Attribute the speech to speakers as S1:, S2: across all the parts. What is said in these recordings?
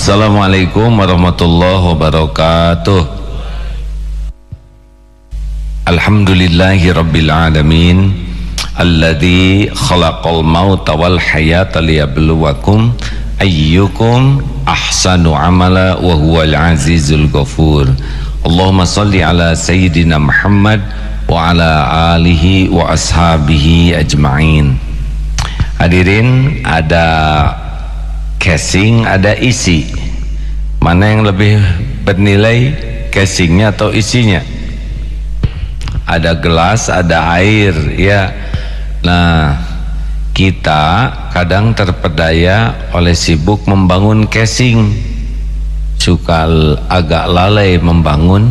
S1: Assalamualaikum warahmatullahi wabarakatuh. Alhamdulillahi rabbil alamin, alladzi khalaqal mauta wal hayata liyabluwakum ayyukum ahsanu amala wa huwal azizul ghafur. Allahumma salli ala sayyidina Muhammad wa ala alihi wa ashabihi ajma'in. Hadirin, ada casing, ada isi. Mana yang lebih bernilai, casingnya atau isinya? Ada gelas, ada air, ya. Nah, kita kadang terpedaya oleh sibuk membangun casing, suka agak lalai membangun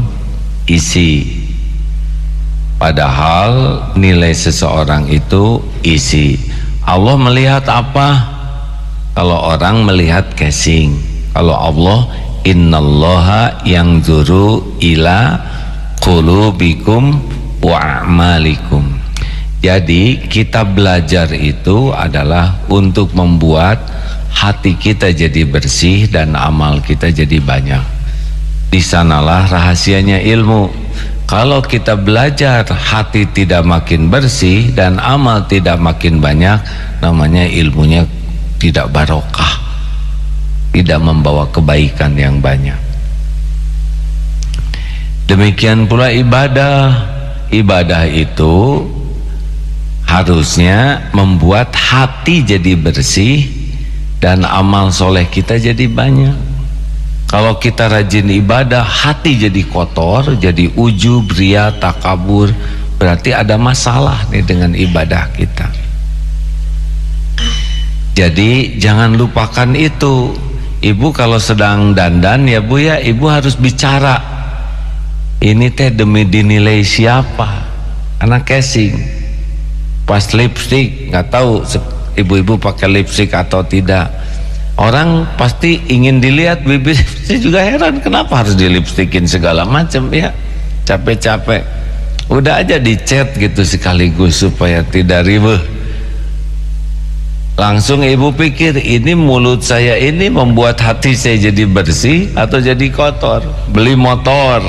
S1: isi. Padahal nilai seseorang itu isi. Allah melihat apa? Kalau orang melihat casing, kalau Allah, innallaha yanzuru ila qulubikum wa a'malikum. Jadi kita belajar itu adalah untuk membuat hati kita jadi bersih dan amal kita jadi banyak. Di sanalah rahasianya ilmu. Kalau kita belajar hati tidak makin bersih dan amal tidak makin banyak, namanya ilmunya tidak barokah, tidak membawa kebaikan yang banyak. Demikian pula ibadah. Ibadah itu harusnya membuat hati jadi bersih dan amal soleh kita jadi banyak. Kalau kita rajin ibadah, hati jadi kotor, jadi ujub, riya, takabur, berarti ada masalah nih dengan ibadah kita. Jadi jangan lupakan itu. Ibu kalau sedang dandan, ya Bu ya, ibu harus bicara. Ini teh demi dinilai siapa? Karena casing. Pas lipstick, nggak tahu ibu-ibu pakai lipstick atau tidak. Orang pasti ingin dilihat bibir. Saya juga heran kenapa harus dilipstikin segala macam ya. Capek-capek. Udah aja dicat gitu sekaligus supaya tidak ribet. Langsung ibu pikir, ini mulut saya ini membuat hati saya jadi bersih atau jadi kotor? Beli motor,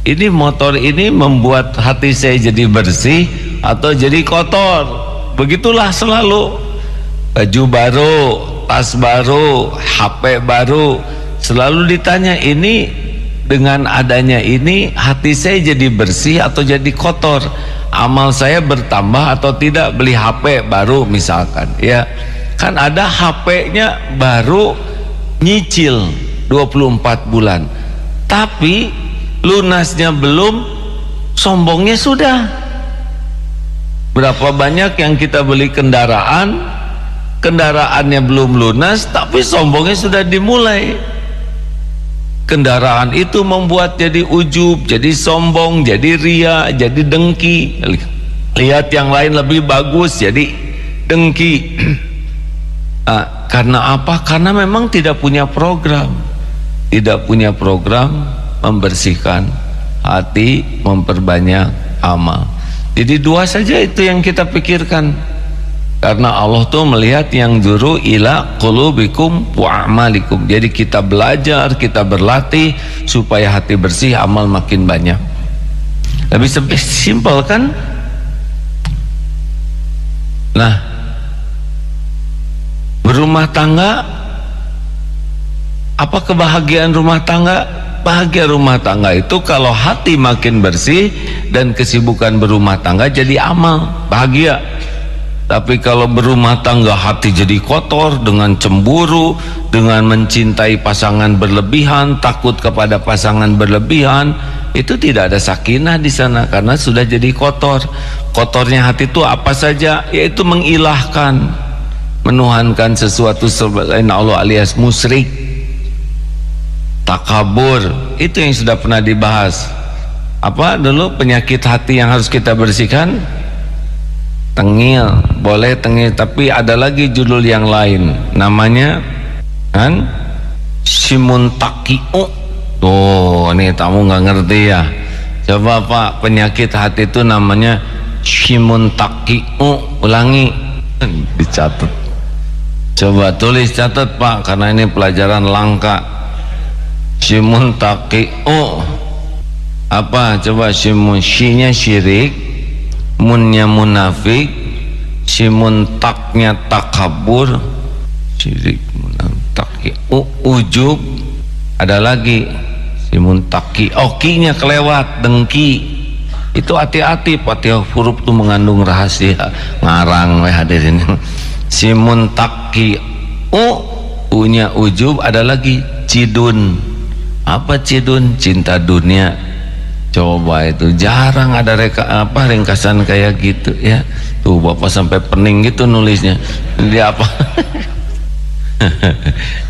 S1: ini motor ini membuat hati saya jadi bersih atau jadi kotor? Begitulah selalu. Baju baru, tas baru, HP baru, selalu ditanya, ini dengan adanya ini hati saya jadi bersih atau jadi kotor? Amal saya bertambah atau tidak? Beli HP baru misalkan, ya kan ada HP-nya baru nyicil 24 bulan tapi lunasnya belum, sombongnya sudah. Berapa banyak yang kita beli kendaraannya belum lunas tapi sombongnya sudah dimulai. Kendaraan itu membuat jadi ujub, jadi sombong, jadi ria, jadi dengki. Lihat yang lain lebih bagus, jadi dengki. Karena apa? Karena memang tidak punya program. Tidak punya program membersihkan hati, memperbanyak amal. Jadi dua saja itu yang kita pikirkan. Karena Allah tuh melihat yang zuru ila qulubikum wa a'malikum. Jadi kita belajar, kita berlatih supaya hati bersih, amal makin banyak. Lebih simpel kan? Nah, berumah tangga, apa kebahagiaan rumah tangga? Bahagia rumah tangga itu kalau hati makin bersih dan kesibukan berumah tangga jadi amal, bahagia. Tapi kalau berumah tangga hati jadi kotor dengan cemburu, dengan mencintai pasangan berlebihan, takut kepada pasangan berlebihan, itu tidak ada sakinah di sana karena sudah jadi kotor. Kotornya hati itu apa saja? Yaitu mengilahkan, menuhankan sesuatu selain Allah alias musyrik, takabur. Itu yang sudah pernah dibahas. Apa dulu penyakit hati yang harus kita bersihkan? Tengil, boleh tengil, tapi ada lagi judul yang lain, namanya kan simuntakiu. Tuh, ini kamu nggak ngerti ya. Coba Pak, penyakit hati itu namanya simuntakiu. Ulangi, dicatat. Coba tulis, catat Pak, karena ini pelajaran langka. Syimun taqi'u apa? Coba syimun, syinya syirik, munnya munafik, syimun taknya takabur, syirik munafik taqi'u ujub. Ada lagi syimun taqi, okinya kelewat, dengki. Itu hati-hati, Fatihah huruf itu mengandung rahasia. Ngarang weh hadirin. Simun taki u-nya ujub. Ada lagi cidun. Apa cidun? Cinta dunia. Coba itu jarang ada ringkasan kayak gitu ya. Tuh Bapak sampai pening gitu nulisnya. Dia apa?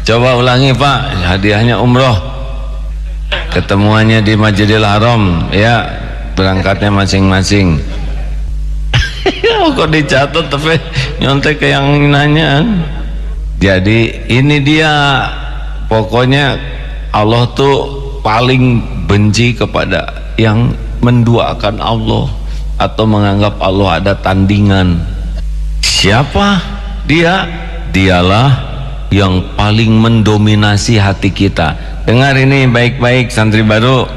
S1: Coba ulangi Pak, hadiahnya umroh. Ketemuannya di Masjidil Haram ya, berangkatnya masing-masing. Kok dicatat tapi nyontek ke yang nanya. Jadi ini dia, pokoknya Allah tuh paling benci kepada yang menduakan Allah atau menganggap Allah ada tandingan. Siapa dia? Dialah yang paling mendominasi hati kita. Dengar ini baik-baik santri baru.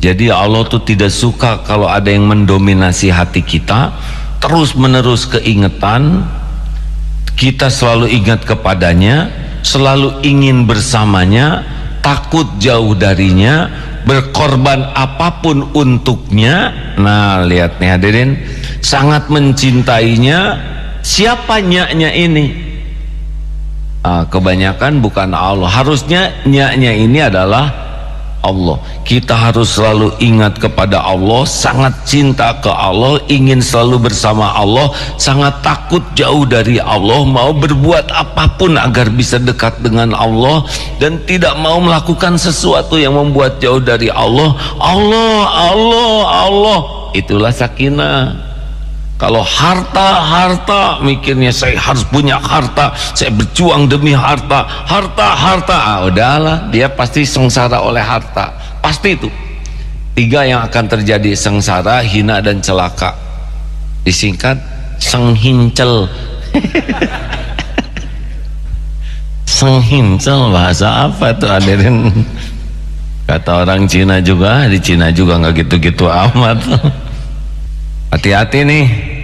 S1: Jadi Allah tuh tidak suka kalau ada yang mendominasi hati kita, terus menerus keingetan, kita selalu ingat kepadanya, selalu ingin bersamanya, takut jauh darinya, berkorban apapun untuknya. Nah lihat nih hadirin, sangat mencintainya. Siapa nya-nya ini? Kebanyakan bukan Allah. Harusnya nya-nya ini adalah Allah. Kita harus selalu ingat kepada Allah, sangat cinta ke Allah, ingin selalu bersama Allah, sangat takut jauh dari Allah, mau berbuat apapun agar bisa dekat dengan Allah, dan tidak mau melakukan sesuatu yang membuat jauh dari Allah. Allah, Allah, Allah. Itulah sakinah. Kalau harta, mikirnya saya harus punya harta, saya berjuang demi harta, udahlah, dia pasti sengsara oleh harta. Pasti itu. 3 yang akan terjadi: sengsara, hina, dan celaka. Disingkat senghincel. Senghincel bahasa apa itu hadirin? Kata orang Cina juga, di Cina juga nggak gitu-gitu amat. Hati-hati nih.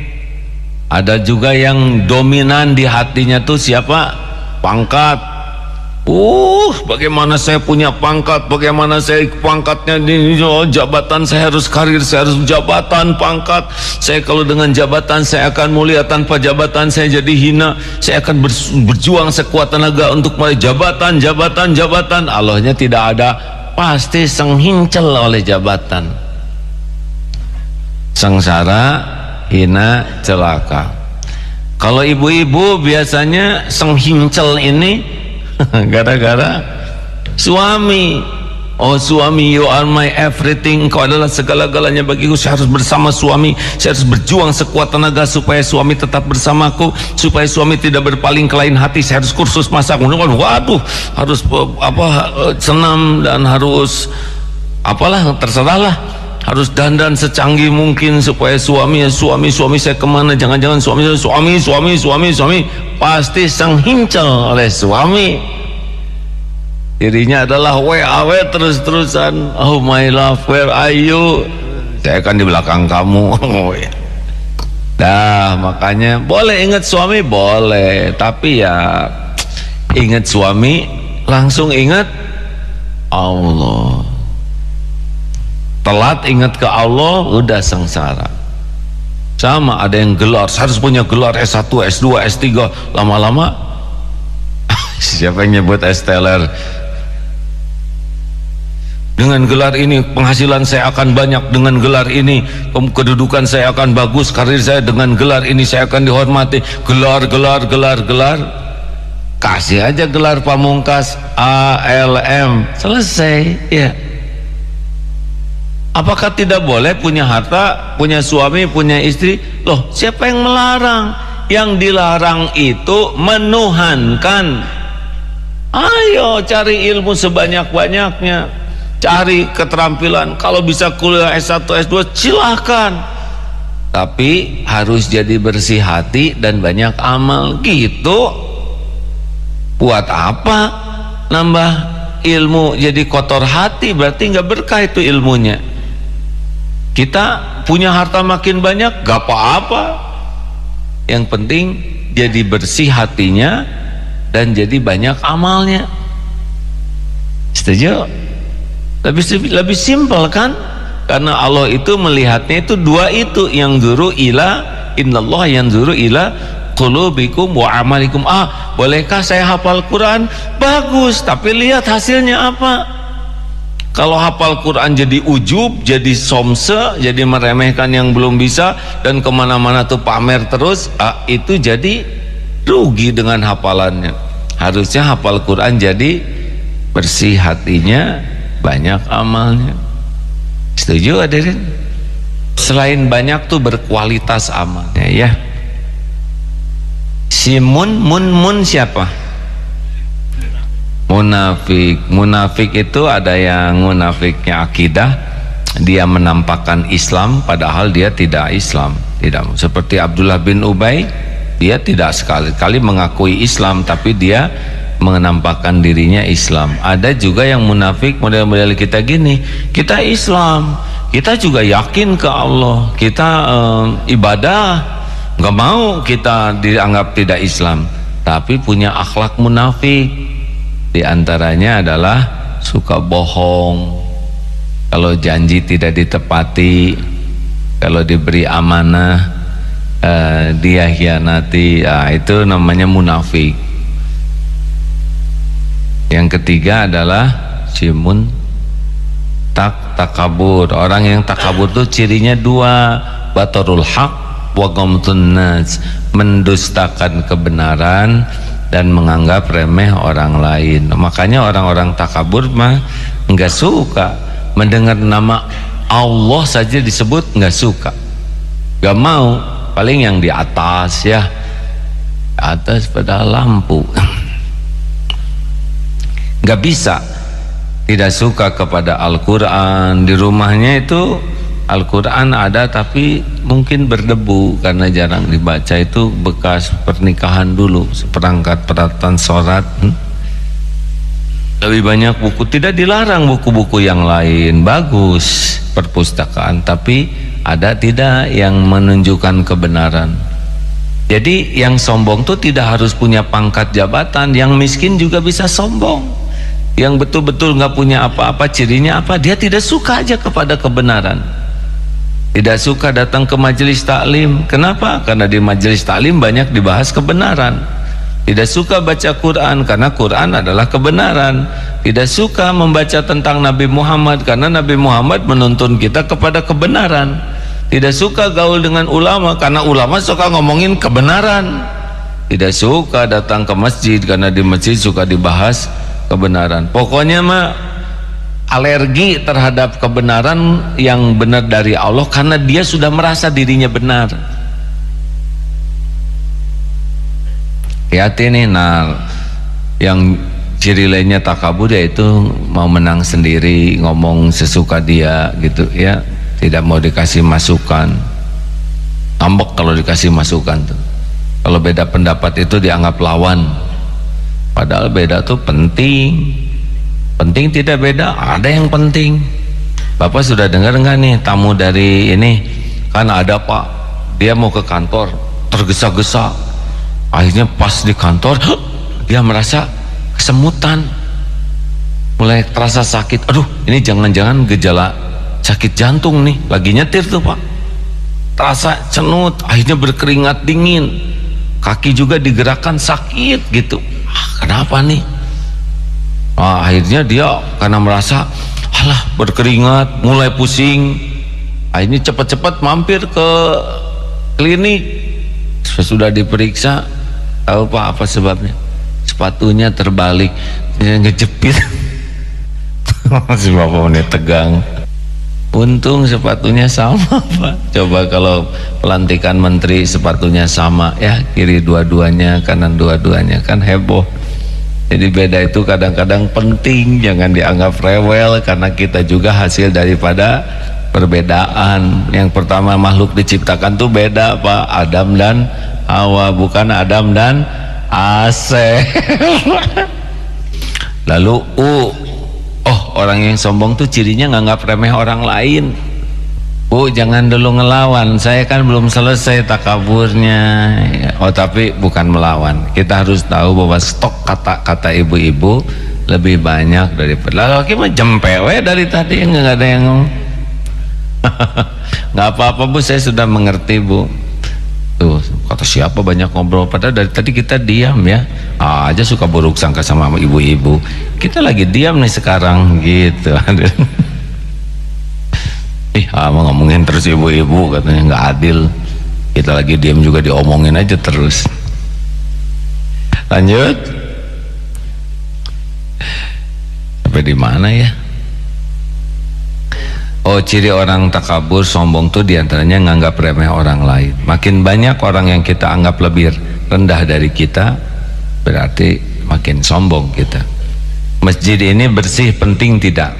S1: Ada juga yang dominan di hatinya tuh siapa? Pangkat. Bagaimana saya punya pangkat, bagaimana saya pangkatnya di jabatan, saya harus karir, saya harus jabatan, pangkat. Saya kalau dengan jabatan saya akan mulia, tanpa jabatan saya jadi hina. Saya akan berjuang sekuat tenaga untuk meraih jabatan. Allahnya tidak ada, pasti senghincel oleh jabatan. Sengsara, hina, celaka. Kalau ibu-ibu biasanya senghincel ini gara-gara suami. Oh suami, you are my everything, engkau adalah segala-galanya bagiku. Saya harus bersama suami, saya harus berjuang sekuat tenaga supaya suami tetap bersamaku, supaya suami tidak berpaling ke lain hati. Saya harus kursus masak, waduh, harus senam, dan harus apalah, terserahlah, harus dandan secanggih mungkin supaya suami saya kemana, jangan-jangan suami pasti senghincel oleh suami. Dirinya adalah WAW terus-terusan. Oh my love, where are you? Saya akan di belakang kamu. Dah, makanya boleh ingat suami, boleh, tapi ya ingat suami langsung ingat Allah. Telat ingat ke Allah, udah sengsara. Sama ada yang gelar, saya harus punya gelar S1, S2, S3. Lama-lama siapa yang nyebut esteller? Dengan gelar ini penghasilan saya akan banyak, dengan gelar ini kedudukan saya akan bagus, karir saya, dengan gelar ini saya akan dihormati. Gelar. Kasih aja gelar pamungkas ALM, selesai ya. Apakah tidak boleh punya harta, punya suami, punya istri? Loh, siapa yang melarang? Yang dilarang itu menuhankan. Ayo cari ilmu sebanyak-banyaknya, cari keterampilan. Kalau bisa kuliah S1, S2 silahkan, tapi harus jadi bersih hati dan banyak amal gitu. Buat apa nambah ilmu jadi kotor hati? Berarti nggak berkah itu ilmunya. Kita punya harta makin banyak gak apa-apa, yang penting jadi bersih hatinya dan jadi banyak amalnya. Setuju? Lebih simpel kan? Karena Allah itu melihatnya itu dua itu, yang zuru ila, innallah yang zuru ila qulubikum wa amalikum. Bolehkah saya hafal Quran? Bagus, tapi lihat hasilnya apa. Kalau hafal Quran jadi ujub, jadi somse, jadi meremehkan yang belum bisa dan kemana-mana tuh pamer terus, itu jadi rugi dengan hafalannya. Harusnya hafal Quran jadi bersih hatinya, banyak amalnya. Setuju hadirin? Selain banyak tuh berkualitas amalnya ya. Si mun siapa? Munafik. Munafik itu ada yang munafiknya akidah, dia menampakkan Islam padahal dia tidak Islam. Tidak, seperti Abdullah bin Ubay, dia tidak sekali-kali mengakui Islam tapi dia menampakkan dirinya Islam. Ada juga yang munafik model-model kita gini, kita Islam, kita juga yakin ke Allah, kita ibadah, nggak mau kita dianggap tidak Islam, tapi punya akhlak munafik. Di antaranya adalah suka bohong, kalau janji tidak ditepati, kalau diberi amanah dia hianati, itu namanya munafik. Yang ketiga adalah simun takabur. Orang yang takabur itu cirinya dua, batarul haq wa ghamtun nas, mendustakan kebenaran dan menganggap remeh orang lain. Makanya orang-orang takabur mah nggak suka mendengar nama Allah saja disebut, nggak suka, nggak mau. Paling yang di atas ya, atas pada lampu. Nggak bisa tidak suka kepada Al-Quran. Di rumahnya itu Al-Quran ada tapi mungkin berdebu karena jarang dibaca, itu bekas pernikahan dulu, seperangkat peralatan sholat. Lebih banyak buku, tidak dilarang buku-buku yang lain, bagus perpustakaan, tapi ada tidak yang menunjukkan kebenaran. Jadi yang sombong tuh tidak harus punya pangkat jabatan, yang miskin juga bisa sombong. Yang betul-betul nggak punya apa-apa, cirinya apa? Dia tidak suka aja kepada kebenaran, tidak suka datang ke majelis taklim. Kenapa? Karena di majelis taklim banyak dibahas kebenaran. Tidak suka baca Quran karena Quran adalah kebenaran. Tidak suka membaca tentang Nabi Muhammad karena Nabi Muhammad menuntun kita kepada kebenaran. Tidak suka gaul dengan ulama karena ulama suka ngomongin kebenaran. Tidak suka datang ke masjid karena di masjid suka dibahas kebenaran. Pokoknya mah alergi terhadap kebenaran yang benar dari Allah karena dia sudah merasa dirinya benar. Hati nih, yang ciri lainnya takabur yaitu mau menang sendiri, ngomong sesuka dia gitu ya, tidak mau dikasih masukan, ngambek kalau dikasih masukan tuh. Kalau beda pendapat itu dianggap lawan, padahal beda tuh penting. Penting tidak beda, ada yang penting. Bapak sudah dengar nggak nih tamu dari ini? Kan ada Pak, dia mau ke kantor tergesa-gesa, akhirnya pas di kantor dia merasa kesemutan, mulai terasa sakit. Aduh, ini jangan-jangan gejala sakit jantung nih, lagi nyetir tuh Pak, terasa cenut, akhirnya berkeringat dingin, kaki juga digerakkan sakit gitu. Kenapa nih? Akhirnya dia karena merasa alah berkeringat, mulai pusing, akhirnya cepat-cepat mampir ke klinik. Sesudah diperiksa, tahu Pak apa sebabnya? Sepatunya terbalik, ngejepit. Si Bapak ini tegang. Untung sepatunya sama Pak. Coba kalau pelantikan menteri sepatunya sama ya, kiri dua-duanya, kanan dua-duanya, kan heboh. Jadi beda itu kadang-kadang penting, jangan dianggap rewel, karena kita juga hasil daripada perbedaan. Yang pertama makhluk diciptakan tuh beda Pak, Adam dan Hawa, bukan Adam dan Asep. Lalu oh orang yang sombong tuh cirinya nganggap remeh orang lain. Jangan dulu ngelawan, saya kan belum selesai takaburnya. Oh tapi bukan melawan, kita harus tahu bahwa stok kata-kata ibu-ibu lebih banyak daripada laki. Mah jempewe dari tadi nggak ada yang ngomong. Nggak apa-apa Bu, saya sudah mengerti Bu. Tuh kata siapa banyak ngobrol, padahal dari tadi kita diam ya. Aja suka buruk sangka sama ibu-ibu. Kita lagi diam nih sekarang gitu. Mau ngomongin terus ibu-ibu, katanya nggak adil. Kita lagi diam juga diomongin aja terus. Lanjut. Sampai di mana ya? Oh, ciri orang takabur sombong tuh diantaranya nganggap remeh orang lain. Makin banyak orang yang kita anggap lebih rendah dari kita, berarti makin sombong kita. Masjid ini bersih penting tidak?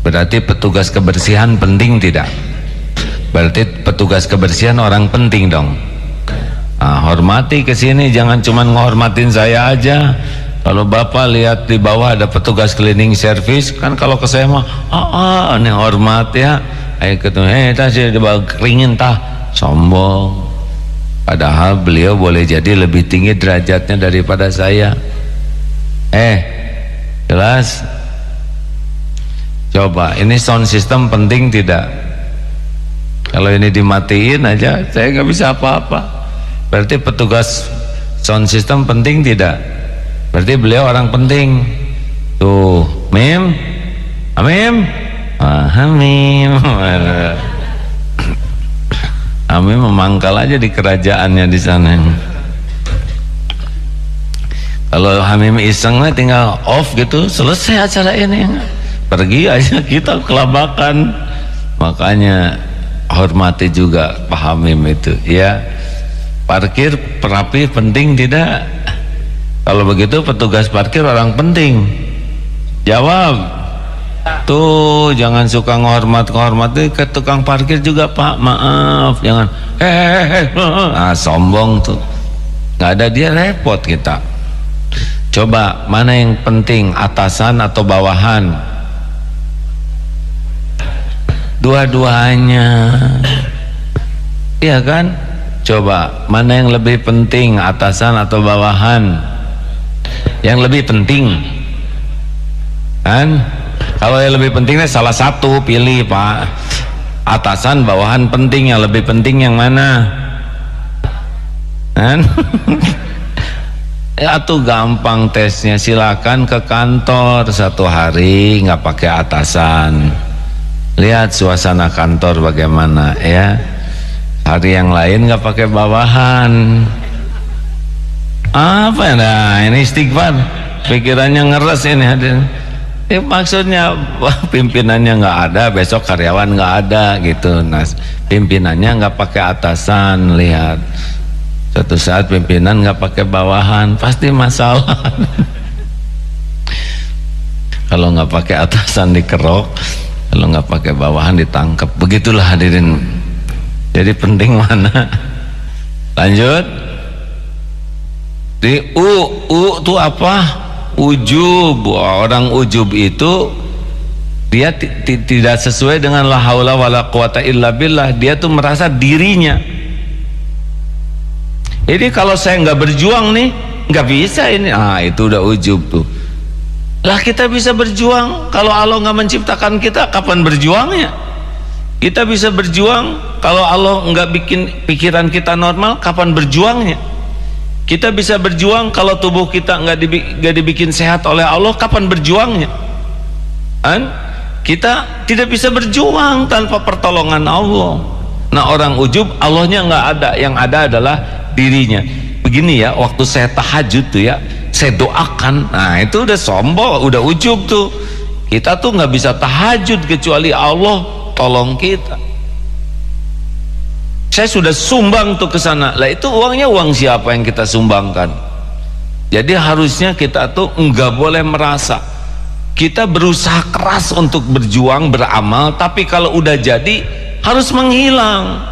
S1: Berarti petugas kebersihan penting tidak? Berarti petugas kebersihan orang penting dong. Hormati ke sini, jangan cuma ngehormatin saya aja. Kalau Bapak lihat di bawah ada petugas cleaning service, kan kalau ke saya mah ini hormat ya. Ayo ketemu, tah sih dibawa keringin tah, sombong. Padahal beliau boleh jadi lebih tinggi derajatnya daripada saya. Jelas? Coba, ini sound system penting tidak? Kalau ini dimatiin aja, saya nggak bisa apa-apa. Berarti petugas sound system penting tidak? Berarti beliau orang penting. Tuh, Mim, Amim, Hamim, Amim memangkal aja di kerajaannya di sana. Kalau Hamim isengnya tinggal off gitu, selesai acara ini. Pergi aja kita kelabakan. Makanya hormati juga Pak Hamim itu ya. Parkir rapi penting tidak? Kalau begitu petugas parkir orang penting. Jawab. Tuh jangan suka ngehormat ke tukang parkir juga Pak, maaf. Jangan sombong tuh. Nggak ada dia repot kita. Coba mana yang penting, atasan atau bawahan? Dua-duanya, iya kan? Coba mana yang lebih penting, atasan atau bawahan? Yang lebih penting kan? Kalau yang lebih pentingnya salah satu pilih Pak. Atasan, bawahan penting, yang lebih penting yang mana? Kan? Ya tuh gampang tesnya, silakan ke kantor satu hari nggak pakai atasan. Lihat suasana kantor bagaimana ya. Hari yang lain nggak pakai bawahan. Apa ya? Ini istighfar. Pikirannya ngeres ini hadir. Maksudnya pimpinannya nggak ada, besok karyawan nggak ada gitu. Nah, pimpinannya nggak pakai atasan. Lihat, suatu saat pimpinan nggak pakai bawahan, pasti masalah. Kalau nggak pakai atasan dikerok, kalau nggak pakai bawahan ditangkap. Begitulah hadirin. Jadi penting mana? Lanjut. Di itu apa? Ujub. Orang ujub itu dia tidak sesuai dengan la haula wala quwata illa billah. Dia tuh merasa dirinya. Jadi kalau saya nggak berjuang nih, nggak bisa ini. Itu udah ujub tuh. Lah kita bisa berjuang kalau Allah nggak menciptakan kita, kapan berjuangnya? Kita bisa berjuang kalau Allah nggak bikin pikiran kita normal, kapan berjuangnya? Kita bisa berjuang kalau tubuh kita nggak dibikin sehat oleh Allah, kapan berjuangnya? Kan? Kita tidak bisa berjuang tanpa pertolongan Allah. Nah orang ujub, Allahnya nggak ada, yang ada adalah dirinya. Begini ya, waktu saya tahajud tuh ya, saya doakan, nah itu udah sombong, udah ujub tuh. Kita tuh nggak bisa tahajud kecuali Allah tolong kita. Saya sudah sumbang tuh ke sana. Lah itu uangnya uang siapa yang kita sumbangkan? Jadi harusnya kita tuh nggak boleh merasa. Kita berusaha keras untuk berjuang, beramal, tapi kalau udah jadi harus menghilang.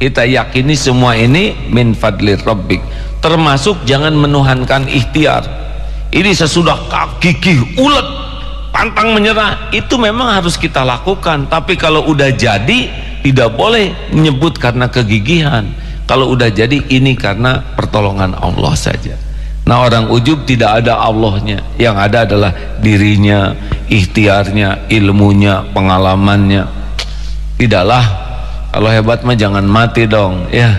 S1: Kita yakini semua ini min fadli rabbik, termasuk jangan menuhankan ikhtiar. Ini sesudah gigih ulet pantang menyerah, itu memang harus kita lakukan. Tapi kalau udah jadi, tidak boleh menyebut karena kegigihan. Kalau udah jadi, ini karena pertolongan Allah saja. Nah, orang ujub tidak ada Allahnya, yang ada adalah dirinya, ikhtiarnya, ilmunya, pengalamannya. Tidaklah, kalau hebat mah jangan mati dong, ya.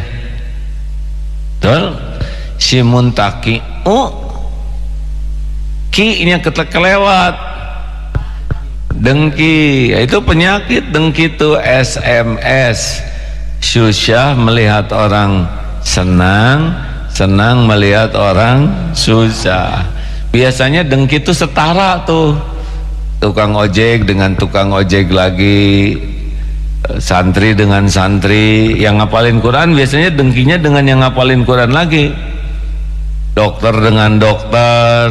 S1: Betul? Si muntaki, ki ini kelewat, dengki, itu penyakit. Dengki itu SMS, susah melihat orang senang, senang melihat orang susah. Biasanya dengki itu setara tuh, tukang ojek dengan tukang ojek lagi, santri dengan santri. Yang ngapalin Quran biasanya dengkinya dengan yang ngapalin Quran lagi, dokter dengan dokter.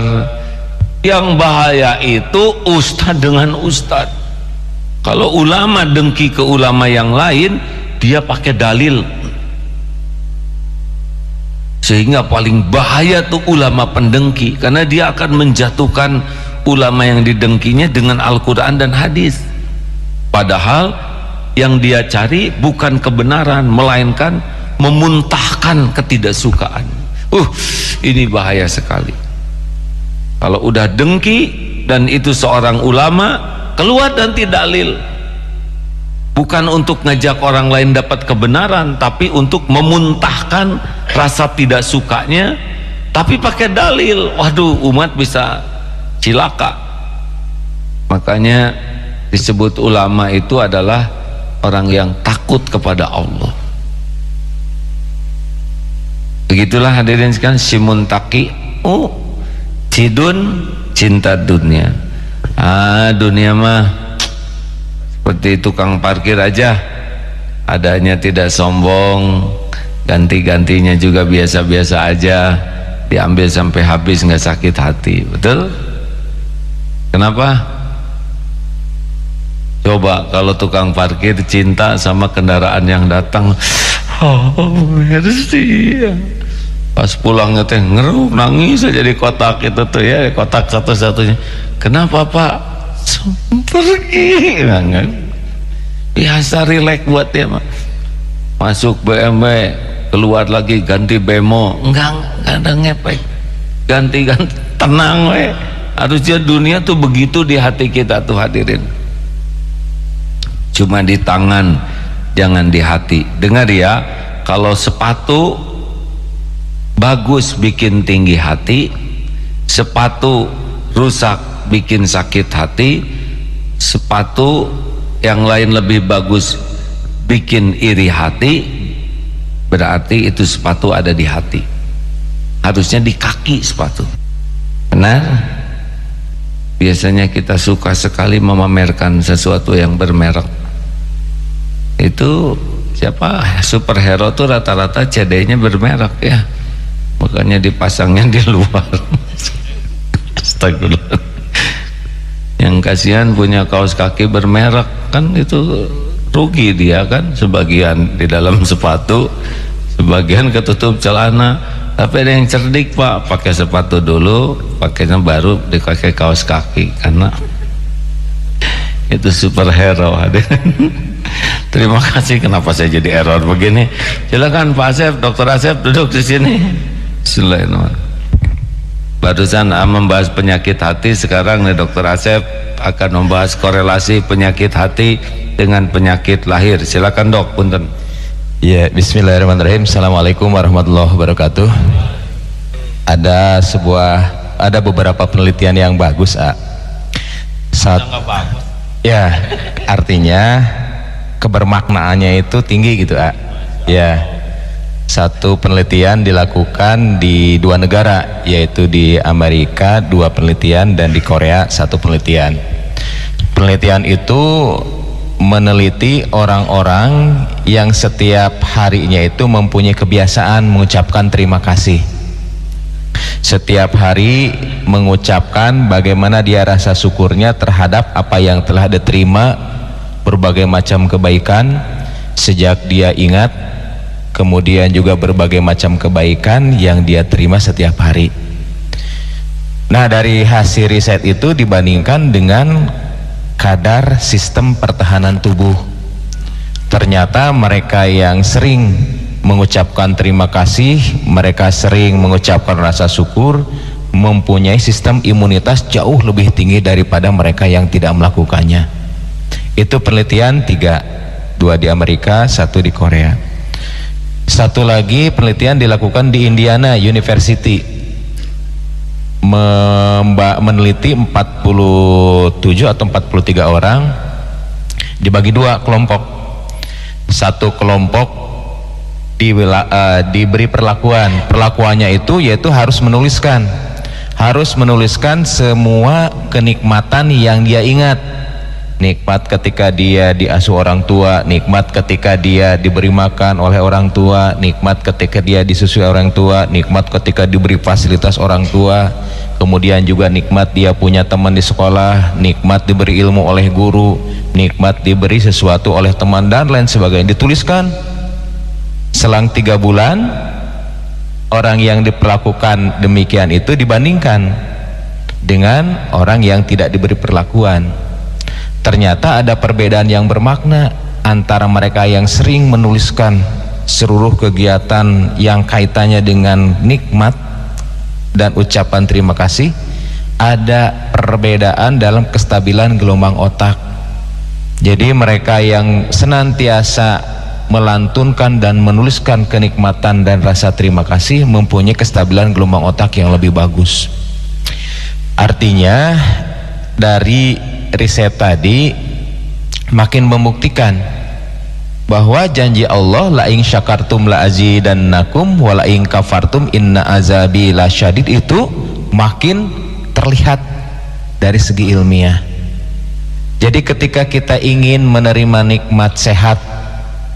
S1: Yang bahaya itu ustadz dengan ustadz. Kalau ulama dengki ke ulama yang lain, dia pakai dalil. Sehingga paling bahaya tuh ulama pendengki, karena dia akan menjatuhkan ulama yang didengkinya dengan Al-Quran dan hadis. Padahal yang dia cari bukan kebenaran, melainkan memuntahkan ketidaksukaan. Ini bahaya sekali. Kalau udah dengki dan itu seorang ulama, keluar ganti dalil, bukan untuk ngajak orang lain dapat kebenaran, tapi untuk memuntahkan rasa tidak sukanya, tapi pakai dalil. Waduh, umat bisa cilaka. Makanya disebut ulama itu adalah orang yang takut kepada Allah. Begitulah hadirin sekalian, si muntaki, cidun, cinta dunia. Dunia mah seperti tukang parkir aja, adanya tidak sombong, ganti-gantinya juga biasa-biasa aja, diambil sampai habis nggak sakit hati. Betul? Kenapa? Coba kalau tukang parkir cinta sama kendaraan yang datang, mercy, pas pulangnya teh ngeruh, nangis aja di kotak itu tuh ya, kotak satu-satunya. Kenapa Pak? Pergi, biasa relax buat dia mah. Masuk BMW, keluar lagi ganti bemo, enggak ada ngepek, ganti tenang we. Harusnya dunia tuh begitu di hati kita tuh hadirin. Cuma di tangan, jangan di hati. Dengar ya, kalau sepatu bagus bikin tinggi hati, sepatu rusak bikin sakit hati, sepatu yang lain lebih bagus bikin iri hati, berarti itu sepatu ada di hati. Harusnya di kaki sepatu. Benar? Biasanya kita suka sekali memamerkan sesuatu yang bermerek. Itu siapa? Superhero tuh rata-rata CD-nya bermerek ya, makanya dipasangnya di luar. Astagfirullah. Yang kasihan punya kaos kaki bermerek, kan itu rugi dia kan, sebagian di dalam sepatu, sebagian ketutup celana. Tapi ada yang cerdik Pak, pakai sepatu dulu, pakainya baru dipakai kaos kaki, karena itu superhero. Terima kasih. Kenapa saya jadi error begini? Silakan Pak Asep, Dokter Asep duduk di sini. Bismillahirrahmanirrahim. Barusan membahas penyakit hati, sekarang nih Dokter Asep akan membahas korelasi penyakit hati dengan penyakit lahir. Silakan Dok, punten.
S2: Ya, bismillahirrahmanirrahim. Assalamualaikum warahmatullahi wabarakatuh. Ada beberapa penelitian yang bagus, ya, artinya kebermaknaannya itu tinggi gitu, ya. Satu penelitian dilakukan di 2 negara, yaitu di Amerika 2 penelitian dan di Korea 1 penelitian. Penelitian itu meneliti orang-orang yang setiap harinya itu mempunyai kebiasaan mengucapkan terima kasih. Setiap hari mengucapkan bagaimana dia rasa syukurnya terhadap apa yang telah diterima, berbagai macam kebaikan sejak dia ingat kemudian juga berbagai macam kebaikan yang dia terima setiap hari. Nah, dari hasil riset itu dibandingkan dengan kadar sistem pertahanan tubuh, ternyata mereka yang sering mengucapkan terima kasih, mereka sering mengucapkan rasa syukur, mempunyai sistem imunitas jauh lebih tinggi daripada mereka yang tidak melakukannya. Itu penelitian 3, 2 di Amerika, 1 di Korea. Satu lagi penelitian dilakukan di Indiana University, meneliti 47 atau 43 orang, dibagi 2 kelompok. Satu kelompok diberi perlakuannya itu yaitu harus menuliskan semua kenikmatan yang dia ingat. Nikmat ketika dia diasuh orang tua, nikmat ketika dia diberi makan oleh orang tua, nikmat ketika dia disusui orang tua, nikmat ketika diberi fasilitas orang tua, kemudian juga nikmat dia punya teman di sekolah, nikmat diberi ilmu oleh guru, nikmat diberi sesuatu oleh teman, dan lain sebagainya. Dituliskan. Selang 3 bulan, orang yang diperlakukan demikian itu dibandingkan dengan orang yang tidak diberi perlakuan. Ternyata ada perbedaan yang bermakna antara mereka yang sering menuliskan seluruh kegiatan yang kaitannya dengan nikmat dan ucapan terima kasih. Ada perbedaan dalam kestabilan gelombang otak. Jadi mereka yang senantiasa melantunkan dan menuliskan kenikmatan dan rasa terima kasih mempunyai kestabilan gelombang otak yang lebih bagus. Artinya dari riset tadi makin membuktikan bahwa janji Allah, la in syakartum la azidannakum wa la in kafartum inna azabi lasyadid, itu makin terlihat dari segi ilmiah. Jadi ketika kita ingin menerima nikmat sehat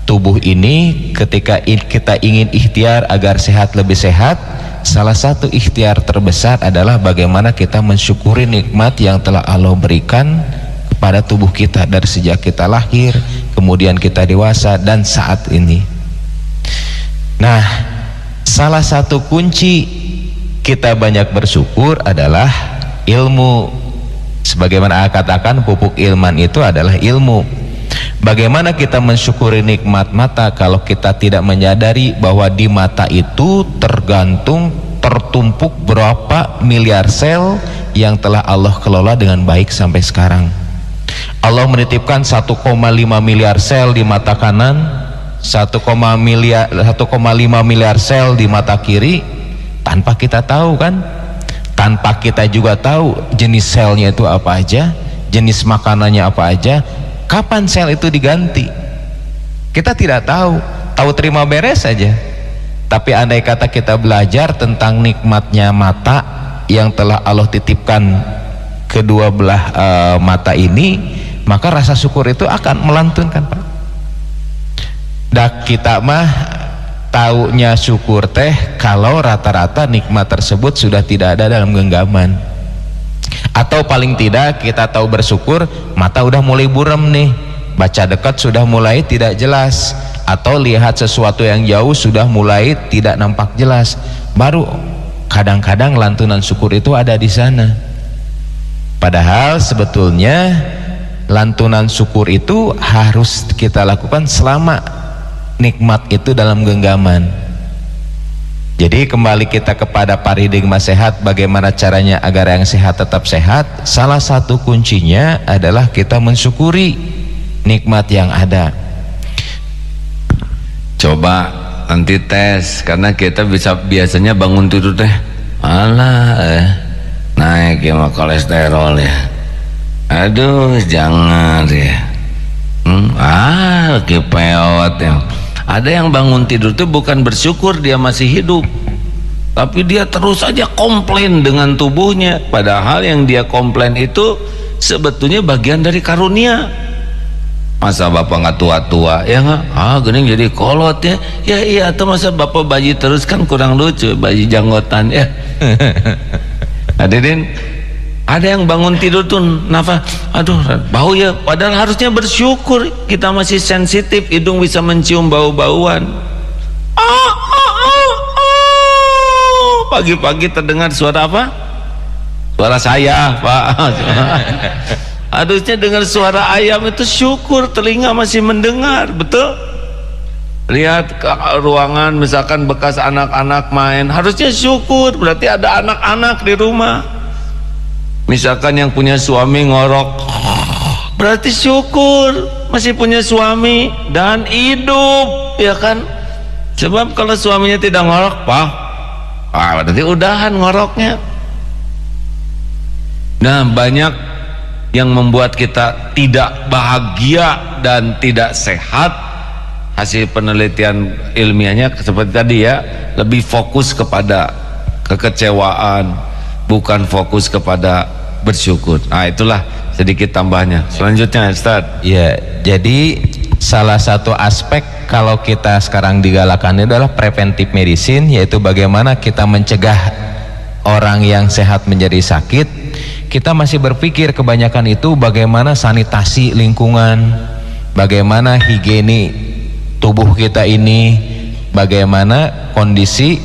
S2: tubuh ini, ketika kita ingin ikhtiar agar sehat lebih sehat, salah satu ikhtiar terbesar adalah bagaimana kita mensyukuri nikmat yang telah Allah berikan kepada tubuh kita dari sejak kita lahir, kemudian kita dewasa, dan saat ini. Nah, salah satu kunci kita banyak bersyukur adalah ilmu. Sebagaimana katakan, pupuk ilman itu adalah ilmu. Bagaimana kita mensyukuri nikmat mata kalau kita tidak menyadari bahwa di mata itu tertumpuk berapa miliar sel yang telah Allah kelola dengan baik sampai sekarang. Allah menitipkan 1,5 miliar sel di mata kanan, 1,5 miliar sel di mata kiri, tanpa kita tahu kan? Tanpa kita juga tahu jenis selnya itu apa aja, jenis makanannya apa aja, kapan sel itu diganti. Kita tidak tahu terima beres saja. Tapi andai kata kita belajar tentang nikmatnya mata yang telah Allah titipkan kedua belah mata ini, maka rasa syukur itu akan melantunkan, Pak. Dak kita mah taunya syukur teh kalau rata-rata nikmat tersebut sudah tidak ada dalam genggaman. Atau paling tidak kita tahu bersyukur mata udah mulai buram nih, baca dekat sudah mulai tidak jelas, atau lihat sesuatu yang jauh sudah mulai tidak nampak jelas, baru kadang-kadang lantunan syukur itu ada di sana. Padahal sebetulnya lantunan syukur itu harus kita lakukan selama nikmat itu dalam genggaman. Jadi kembali kita kepada paradigma sehat, bagaimana caranya agar yang sehat tetap sehat. Salah satu kuncinya adalah kita mensyukuri nikmat yang ada.
S1: Coba nanti tes, karena kita biasanya bangun tidur teh naik ya kolesterol ya, aduh jangan ya, kepeot ya. Ada yang bangun tidur itu bukan bersyukur dia masih hidup, tapi dia terus saja komplain dengan tubuhnya, padahal yang dia komplain itu sebetulnya bagian dari karunia. Masa bapak nggak tua-tua ya nggak? Gening jadi kolot ya. Ya iya, atau masa bapak bayi terus kan kurang lucu, bayi janggotan ya. Hadirin, ada yang bangun tidur tuh nafas, aduh bau ya, padahal harusnya bersyukur kita masih sensitif, hidung bisa mencium bau-bauan. pagi-pagi terdengar suara apa? Suara saya, Pak. Harusnya dengar suara ayam itu syukur, telinga masih mendengar, betul? Lihat ke ruangan misalkan bekas anak-anak main, harusnya syukur, berarti ada anak-anak di rumah. Misalkan yang punya suami ngorok, berarti syukur masih punya suami dan hidup, ya kan? Sebab kalau suaminya tidak ngorok, Pak, berarti udahan ngoroknya. Nah, banyak yang membuat kita tidak bahagia dan tidak sehat. Hasil penelitian ilmiahnya seperti tadi ya, lebih fokus kepada kekecewaan, bukan fokus kepada bersyukur. Nah, itulah sedikit tambahnya. Selanjutnya, Ustaz.
S2: Ya, jadi salah satu aspek kalau kita sekarang digalakan adalah preventive medicine, yaitu bagaimana kita mencegah orang yang sehat menjadi sakit. Kita masih berpikir kebanyakan itu bagaimana sanitasi lingkungan, bagaimana higiene tubuh kita ini, bagaimana kondisi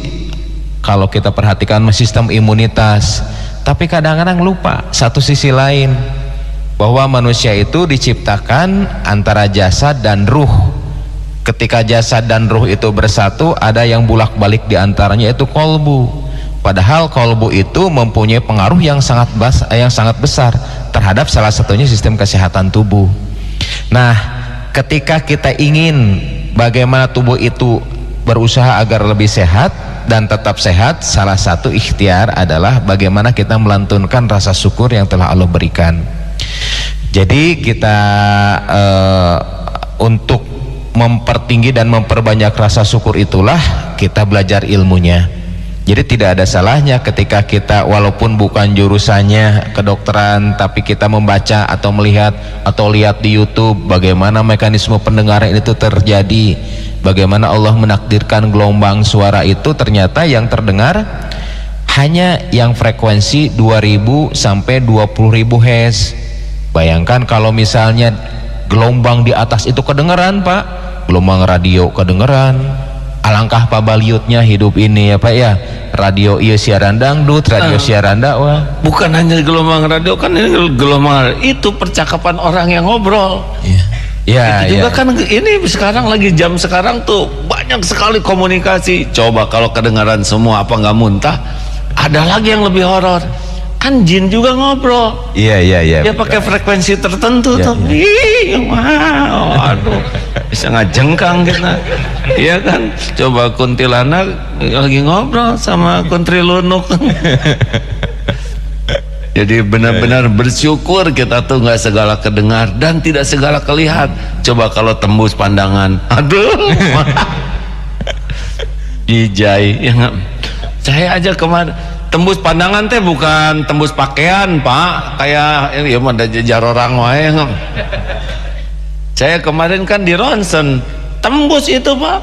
S2: kalau kita perhatikan sistem imunitas. Tapi kadang-kadang lupa satu sisi lain, bahwa manusia itu diciptakan antara jasad dan ruh. Ketika jasad dan ruh itu bersatu, ada yang bulak-balik di antaranya, yaitu kolbu. Padahal kolbu itu mempunyai pengaruh yang sangat besar terhadap salah satunya sistem kesehatan tubuh. Nah, ketika kita ingin bagaimana tubuh itu berusaha agar lebih sehat dan tetap sehat, salah satu ikhtiar adalah bagaimana kita melantunkan rasa syukur yang telah Allah berikan. Jadi kita untuk mempertinggi dan memperbanyak rasa syukur itulah kita belajar ilmunya. Jadi tidak ada salahnya ketika kita walaupun bukan jurusannya kedokteran, tapi kita membaca atau melihat atau lihat di YouTube bagaimana mekanisme pendengaran itu terjadi, bagaimana Allah menakdirkan gelombang suara itu ternyata yang terdengar hanya yang frekuensi 2000 sampai 20.000 Hz. Bayangkan kalau misalnya gelombang di atas itu kedengeran, Pak, gelombang radio kedengeran. Alangkah pabaliutnya hidup ini ya Pak ya. Radio iya siaran dangdut, radio siaran dakwah.
S1: Bukan hanya gelombang radio, kan ini gelombang itu percakapan orang yang ngobrol.
S2: Iya. Ya,
S1: itu juga
S2: ya.
S1: kan ini sekarang lagi jam sekarang tuh banyak sekali komunikasi. Coba kalau kedengaran semua apa nggak muntah? Ada lagi yang lebih horor. Kan jin juga ngobrol.
S2: Iya.
S1: Dia pakai frekuensi tertentu
S2: Ya,
S1: tuh.
S2: ya.
S1: Ih, wow, aduh, bisa ngajengkang kita. Iya kan? Coba kuntilanak lagi ngobrol sama kuntrilunuk. Jadi benar-benar bersyukur kita tuh nggak segala kedengar dan tidak segala kelihat. Coba kalau tembus pandangan, aduh, dijai. Ya, saya aja kemarin tembus pandangan teh bukan tembus pakaian, Pak, kayak ya ada jejar orang wae. Saya kemarin kan di ronsen tembus itu, Pak,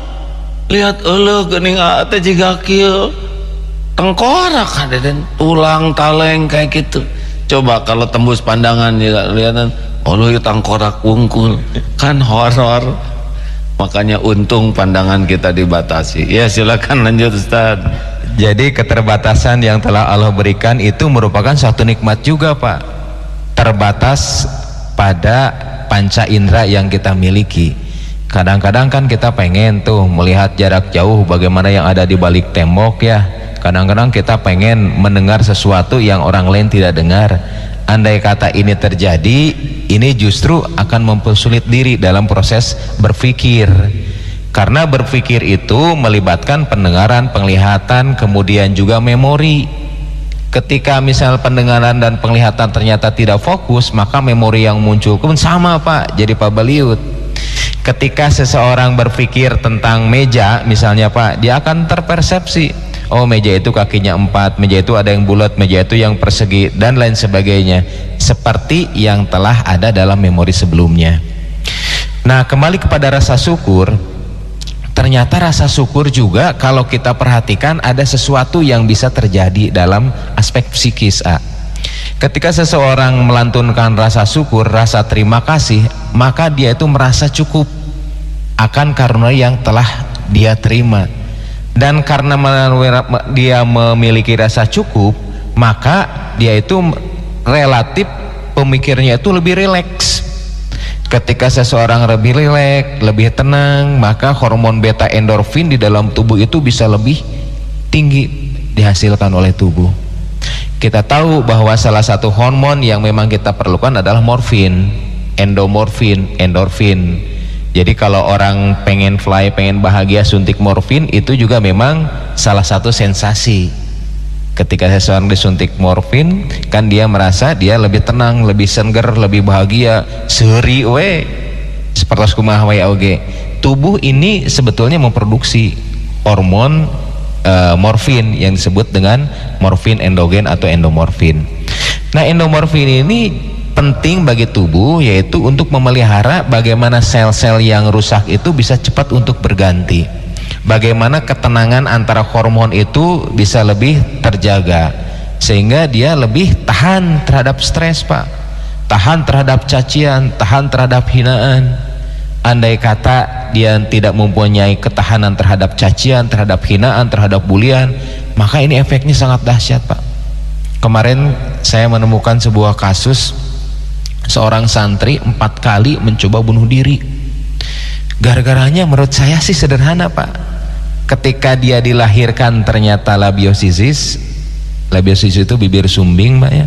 S1: lihat eueuh geuning teh jiga kieu tengkorak ada dan tulang taleng kayak gitu. Coba kalau tembus pandangan ya kelihatan eueuh tengkorak wungkul, kan horor. Makanya untung pandangan kita dibatasi. Ya silakan lanjut, Ustaz.
S2: Jadi keterbatasan yang telah Allah berikan itu merupakan suatu nikmat juga, Pak. Terbatas pada panca indera yang kita miliki. Kadang-kadang kan kita pengen tuh melihat jarak jauh bagaimana yang ada di balik tembok ya. Kadang-kadang kita pengen mendengar sesuatu yang orang lain tidak dengar. Andai kata ini terjadi, ini justru akan mempersulit diri dalam proses berpikir. Karena berpikir itu melibatkan pendengaran, penglihatan, kemudian juga memori. Ketika misal pendengaran dan penglihatan ternyata tidak fokus, maka memori yang muncul pun sama, Pak, jadi pabaliut. Ketika seseorang berpikir tentang meja misalnya, Pak, dia akan terpersepsi, oh meja itu kakinya 4, meja itu ada yang bulat, meja itu yang persegi, dan lain sebagainya, seperti yang telah ada dalam memori sebelumnya. Nah, kembali kepada rasa syukur. Ternyata rasa syukur juga kalau kita perhatikan ada sesuatu yang bisa terjadi dalam aspek psikis. Ketika seseorang melantunkan rasa syukur, rasa terima kasih, maka dia itu merasa cukup akan karunia yang telah dia terima. dan karena dia memiliki rasa cukup, maka dia itu relatif pemikirnya itu lebih rileks. Ketika seseorang lebih rileks, lebih tenang, maka hormon beta endorfin di dalam tubuh itu bisa lebih tinggi dihasilkan oleh tubuh. Kita tahu bahwa salah satu hormon yang memang kita perlukan adalah morfin, endorfin. Jadi kalau orang pengen fly, pengen bahagia, suntik morfin, itu juga memang salah satu sensasi. Ketika seseorang disuntik morfin, kan dia merasa dia lebih tenang, lebih seger, lebih bahagia, seuri we. Seperti kumaha wae oge. Tubuh ini sebetulnya memproduksi hormon morfin yang disebut dengan morfin endogen atau endomorfin. Nah, endomorfin ini penting bagi tubuh, yaitu untuk memelihara bagaimana sel-sel yang rusak itu bisa cepat untuk berganti. Bagaimana ketenangan antara hormon itu bisa lebih terjaga, sehingga dia lebih tahan terhadap stres, Pak, tahan terhadap cacian, tahan terhadap hinaan. Andai kata dia tidak mempunyai ketahanan terhadap cacian, terhadap hinaan, terhadap bulian, maka ini efeknya sangat dahsyat, Pak. Kemarin saya menemukan sebuah kasus seorang santri 4 kali mencoba bunuh diri. Gara-garanya menurut saya sih sederhana, Pak. Ketika dia dilahirkan ternyata labiosis itu bibir sumbing, Mbak ya.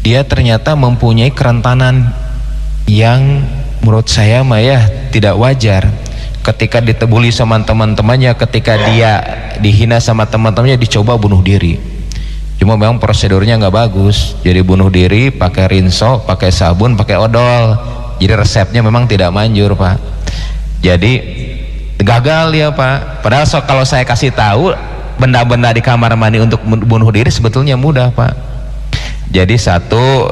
S2: Dia ternyata mempunyai kerentanan yang menurut saya, Mbak ya, tidak wajar. Ketika ditebuli sama teman-temannya, ketika dia dihina sama teman-temannya, dicoba bunuh diri. Cuma memang prosedurnya nggak bagus. Jadi bunuh diri pakai rinso, pakai sabun, pakai odol. Jadi resepnya memang tidak manjur, Pak. Jadi gagal ya, Pak. Padahal kalau saya kasih tahu benda-benda di kamar mandi untuk bunuh diri sebetulnya mudah, Pak. Jadi satu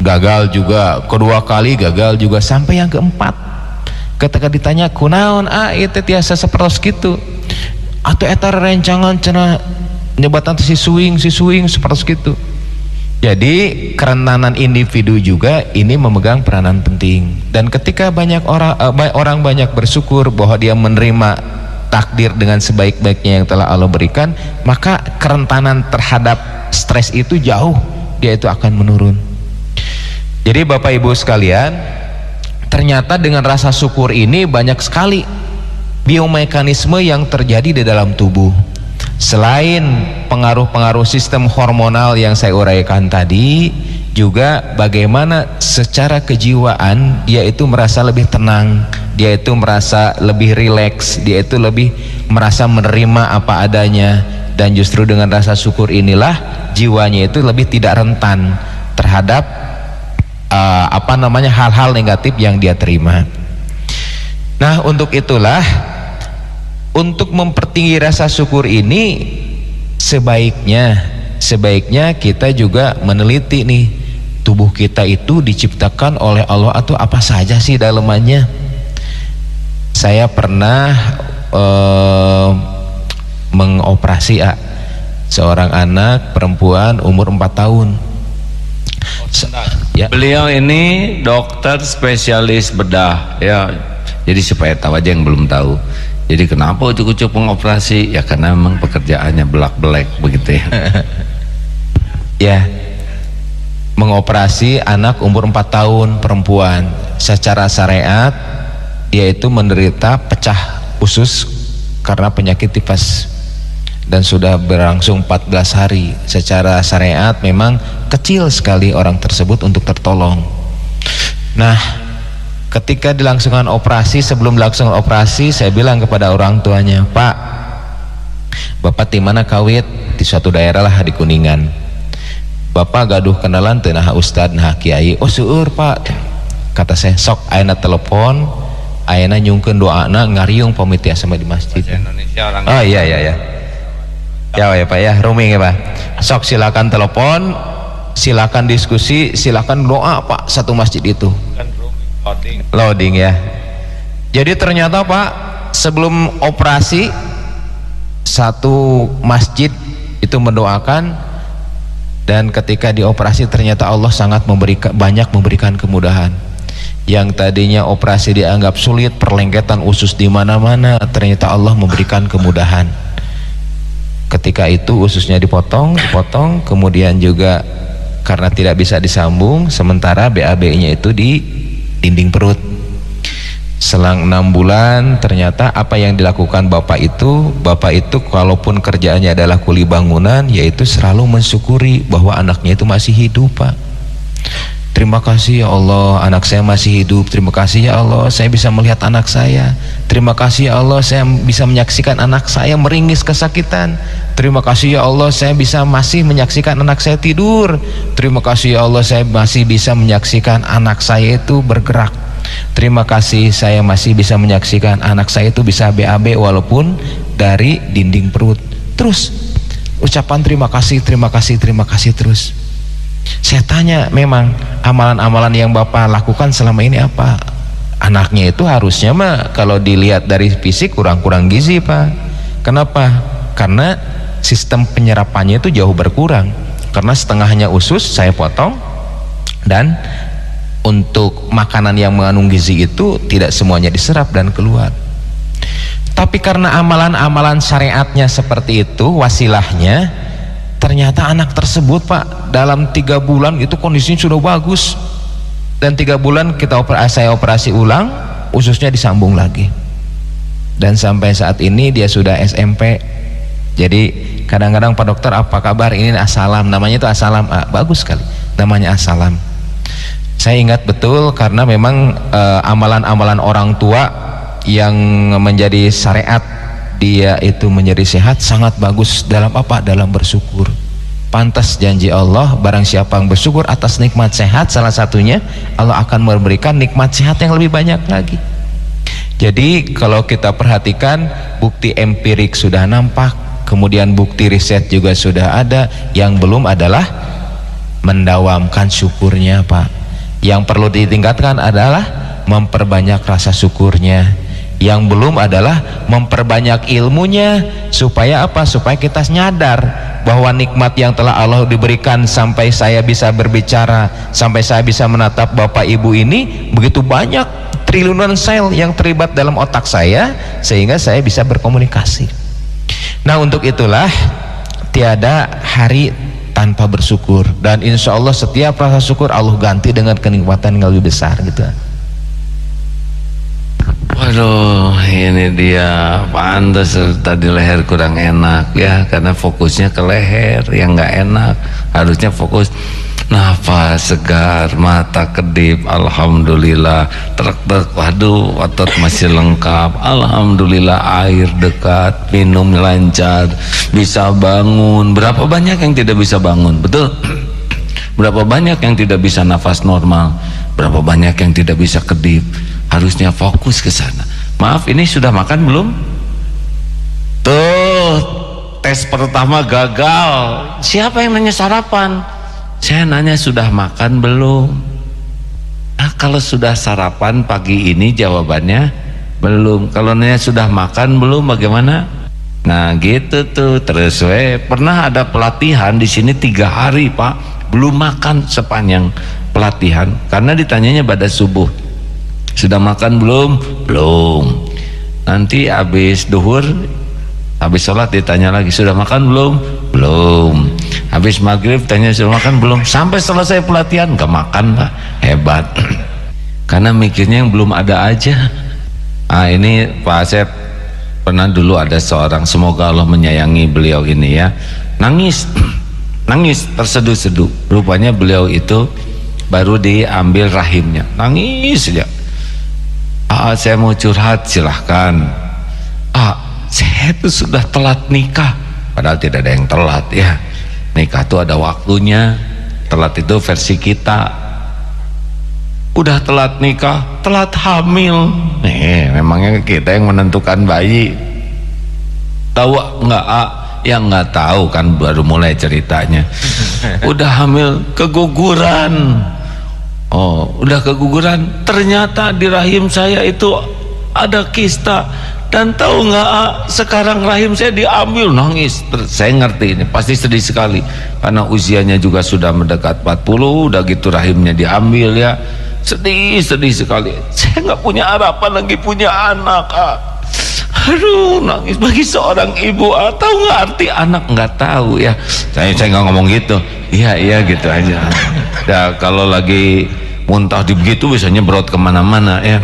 S2: gagal juga, kedua kali gagal juga, sampai yang keempat ketika ditanya kunaon itu tiasa seperti gitu atau etar rencangan cenah nyebatan si swing seperti gitu. Jadi kerentanan individu juga ini memegang peranan penting. Dan ketika banyak orang banyak bersyukur bahwa dia menerima takdir dengan sebaik-baiknya yang telah Allah berikan, maka kerentanan terhadap stres itu jauh, dia itu akan menurun. Jadi Bapak Ibu sekalian, ternyata dengan rasa syukur ini banyak sekali biomekanisme yang terjadi di dalam tubuh. Selain pengaruh-pengaruh sistem hormonal yang saya uraikan tadi, juga bagaimana secara kejiwaan dia itu merasa lebih tenang, dia itu merasa lebih rileks, dia itu lebih merasa menerima apa adanya. Dan justru dengan rasa syukur inilah jiwanya itu lebih tidak rentan terhadap hal-hal negatif yang dia terima. Nah, untuk itulah, untuk mempertinggi rasa syukur ini sebaiknya kita juga meneliti nih, tubuh kita itu diciptakan oleh Allah atau apa saja sih dalemannya. Saya pernah mengoperasi seorang anak perempuan umur 4 tahun.
S1: Ya. Beliau ini dokter spesialis bedah ya. Jadi supaya tahu aja yang belum tahu. Jadi kenapa ucuk-ucuk mengoperasi? Ya karena memang pekerjaannya belak-belek begitu ya. Ya, mengoperasi anak umur 4 tahun perempuan. Secara syariat dia itu menderita pecah usus karena penyakit tipes dan sudah berlangsung 14 hari. Secara syariat memang kecil sekali orang tersebut untuk tertolong. Nah, ketika dilangsungkan operasi, sebelum dilangsungkan operasi, saya bilang kepada orang tuanya, Pak, Bapak di mana kawit? Di suatu daerah lah di Kuningan. Bapak gaduh kenalan teu nah ustad nah kiai. Oh seueur, Pak. Kata saya, sok ayeuna telepon, ayeuna nyungkeun doana ngariung pamit sama di masjid. Oh iya. Ya Pak ya, roaming ya Pak. Sok silakan telepon, silakan diskusi, silakan doa Pak, satu masjid itu. Loading ya. Jadi ternyata Pak, sebelum operasi satu masjid itu mendoakan, dan ketika dioperasi ternyata Allah sangat banyak memberikan kemudahan.
S2: Yang tadinya operasi dianggap sulit, perlengketan usus di mana-mana, ternyata Allah memberikan kemudahan. Ketika itu ususnya dipotong, kemudian juga karena tidak bisa disambung, sementara BAB-nya itu di dinding perut. Selang 6 bulan ternyata apa yang dilakukan bapak itu kalaupun kerjaannya adalah kuli bangunan, yaitu selalu mensyukuri bahwa anaknya itu masih hidup, Pak. Terima kasih ya Allah, anak saya masih hidup. Terima kasih ya Allah, saya bisa melihat anak saya. Terima kasih ya Allah, saya bisa menyaksikan anak saya meringis kesakitan. Terima kasih ya Allah, saya masih menyaksikan anak saya tidur. Terima kasih ya Allah, saya masih bisa menyaksikan anak saya itu bergerak. Terima kasih, saya masih bisa menyaksikan anak saya itu bisa BAB walaupun dari dinding perut. Terus ucapan terima kasih terus. Saya tanya, memang amalan-amalan yang Bapak lakukan selama ini apa? Anaknya itu harusnya mah kalau dilihat dari fisik kurang gizi, Pak. Kenapa? Karena sistem penyerapannya itu jauh berkurang. Karena setengahnya usus saya potong, dan untuk makanan yang mengandung gizi itu tidak semuanya diserap dan keluar. Tapi karena amalan-amalan syariatnya seperti itu, wasilahnya, ternyata anak tersebut, Pak, dalam 3 bulan itu kondisinya sudah bagus, dan 3 bulan saya operasi ulang, ususnya disambung lagi, dan sampai saat ini dia sudah SMP. Jadi kadang-kadang Pak Dokter, apa kabar, ini Assalam, namanya itu Assalam, bagus sekali namanya Assalam. Saya ingat betul karena memang amalan-amalan orang tua yang menjadi syariat dia itu menjadi sehat sangat bagus dalam apa? Dalam bersyukur. Pantas janji Allah, barang siapa yang bersyukur atas nikmat sehat, salah satunya Allah akan memberikan nikmat sehat yang lebih banyak lagi. Jadi kalau kita perhatikan, bukti empirik sudah nampak, kemudian bukti riset juga sudah ada. Yang belum adalah mendawamkan syukurnya, Pak. Yang perlu ditingkatkan adalah memperbanyak rasa syukurnya. Yang belum adalah memperbanyak ilmunya. Supaya apa? Supaya kita nyadar bahwa nikmat yang telah Allah diberikan, sampai saya bisa berbicara, sampai saya bisa menatap Bapak Ibu ini, begitu banyak triliunan sel yang terlibat dalam otak saya, sehingga saya bisa berkomunikasi. Nah, untuk itulah tiada hari tanpa bersyukur, dan insya Allah setiap rasa syukur Allah ganti dengan kenikmatan yang lebih besar gitu.
S1: Waduh, ini dia, pantas tadi leher kurang enak ya, karena fokusnya ke leher yang nggak enak. Harusnya fokus nafas segar, mata kedip, alhamdulillah. Trek-trek, waduh, otot masih lengkap, alhamdulillah. Air dekat, minum lancar, bisa bangun. Berapa banyak yang tidak bisa bangun, betul? Berapa banyak yang tidak bisa nafas normal, berapa banyak yang tidak bisa kedip. Harusnya fokus ke sana. Maaf, ini sudah makan belum? Tuh, tes pertama gagal. Siapa yang nanya sarapan? Saya nanya sudah makan belum? Nah, kalau sudah sarapan pagi ini jawabannya belum. Kalau nanya sudah makan belum, bagaimana? Nah gitu tuh. Terus pernah ada pelatihan di sini 3 hari, Pak, belum makan sepanjang pelatihan, karena ditanyanya pada subuh, sudah makan belum? Belum. Nanti habis duhur, habis sholat ditanya lagi, sudah makan belum? Belum. Habis maghrib tanya, sudah makan belum? Sampai selesai pelatihan gak makan, Pak. Hebat. Karena mikirnya yang belum ada aja. Ini Pak Asep pernah dulu ada seorang, semoga Allah menyayangi beliau ini ya, nangis nangis terseduh-seduh. Rupanya beliau itu baru diambil rahimnya, nangis saja. Saya mau curhat, silahkan. Saya itu sudah telat nikah. Padahal tidak ada yang telat ya, nikah itu ada waktunya. Telat itu versi kita. Udah telat nikah, telat hamil. Memangnya kita yang menentukan bayi? Tahu nggak? Ya nggak tahu kan, baru mulai ceritanya. Udah hamil, keguguran. Udah keguguran, ternyata di rahim saya itu ada kista. Dan tahu nggak, sekarang rahim saya diambil. Nangis. Saya ngerti ini pasti sedih sekali, karena usianya juga sudah mendekat 40, udah gitu rahimnya diambil ya. sedih sekali. Saya nggak punya harapan lagi punya anak. Aduh, nangis. Bagi seorang ibu, tahu nggak arti anak? Nggak tahu ya. Saya nggak ngomong gitu. Iya gitu aja. Nah, kalau lagi muntah di begitu biasanya nyemprot kemana-mana ya.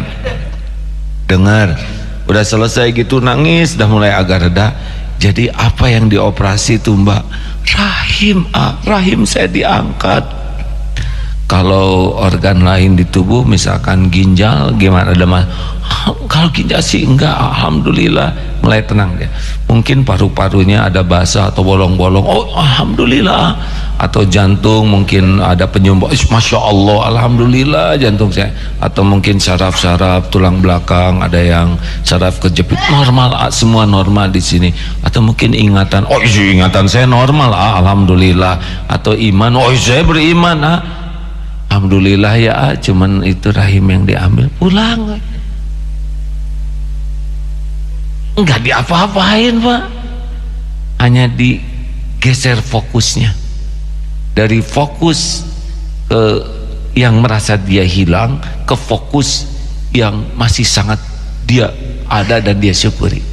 S1: Dengar, udah selesai gitu nangis, udah mulai agak reda. Jadi apa yang dioperasi tuh Mbak? Rahim. Rahim saya diangkat. Kalau organ lain di tubuh misalkan ginjal gimana, ada mas? Kalau ginjal sih enggak, alhamdulillah, mulai tenang dia. Mungkin paru-parunya ada basah atau bolong-bolong, oh alhamdulillah. Atau jantung mungkin ada penyumbang, masya Allah, alhamdulillah jantung saya. Atau mungkin saraf-saraf tulang belakang ada yang saraf kejepit, normal, semua normal di sini. Atau mungkin ingatan, oh ingatan saya normal, alhamdulillah. Atau iman, oh saya beriman, alhamdulillah ya, cuman itu rahim yang diambil, pulang. Enggak diapa-apain Pak, hanya digeser fokusnya dari fokus yang merasa dia hilang ke fokus yang masih sangat dia ada dan dia syukuri.